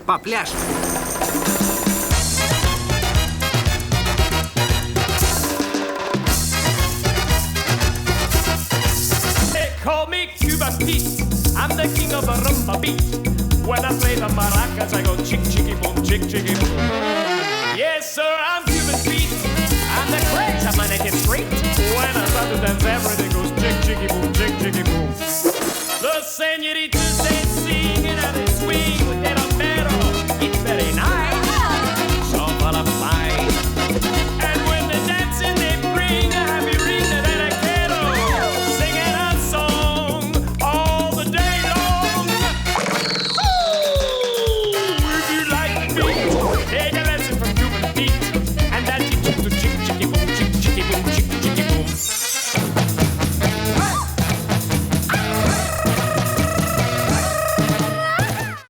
попляшем. They call me Cuban Pete. I'm the king of the rumba beat. When I play the maracas, I go chick, chicky, boom, chick, chicky, boom. Yes, sir, I'm Cuban Pete. I'm the craze of my native street. When I start to dance, everything goes chick, chicky, boom, chick, chicky, boom. The señorita